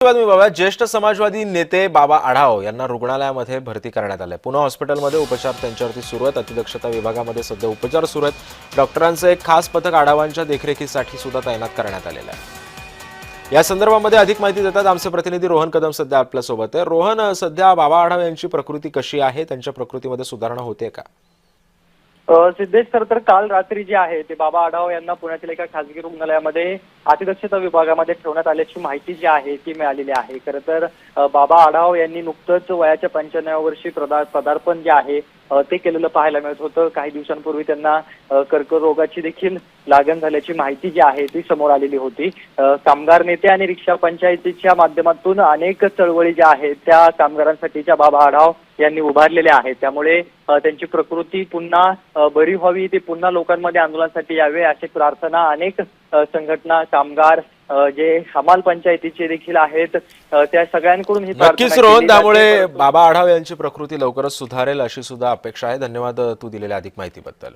बातमी बाबा, ज्येष्ठ समाजवादी नेते बाबा आढाव यांना रुग्णालयामध्ये भरती करण्यात आले। पुणे हॉस्पिटलमध्ये उपचार त्यांच्यावरती सुरू आहेत। अतिदक्षता विभागामध्ये सध्या उपचार सुरू आहेत। डॉक्टरांचं एक खास पथक आढावांच्या देखरेखीसाठी सुद्धा तैनात करण्यात आलेलं आहे। या संदर्भामध्ये अधिक माहिती देतात आमचे प्रतिनिधी रोहन कदम सध्या आपल्या सोबत आहे। रोहन, सध्या बाबा आढाव यांची प्रकृती कशी आहे? त्यांच्या प्रकृतीमध्ये सुधारणा होते का? सिद्धेश, तर काल रात्री जे आहे ते बाबा आढाव यांना पुण्यातील एका खासगी रुग्णालयामध्ये अतिदक्षता विभागामध्ये ठेवण्यात आल्याची माहिती जी आहे ती मिळालेली आहे। खरं तर बाबा आढाव यांनी नुकतंच वयाच्या 95व्या वर्षी पदार्पण जे आहे ते केलेलं पाहायला मिळत होतं। काही दिवसांपूर्वी त्यांना कर्करोगाची देखील लागण झाल्याची माहिती जी आहे ती समोर आलेली होती। कामगार नेते आणि रिक्षा पंचायतीच्या माध्यमातून अनेक चळवळी ज्या आहेत त्या कामगारांसाठीच्या बाबा आढाव यांनी उभारलेल्या आहेत। त्यामुळे त्यांची प्रकृती पुन्हा बरी व्हावी, ते पुन्हा लोकांमध्ये आंदोलनासाठी यावे अशी प्रार्थना अनेक संघटना, कामगार, जे हमाल पंचायतीचे देखील आहेत त्या सगळ्यांकडून ही नक्कीच रोहन, त्यामुळे बाबा आढाव यांची प्रकृती लवकरच सुधारेल अशी सुद्धा अपेक्षा आहे। धन्यवाद तू दिलेल्या अधिक माहितीबद्दल।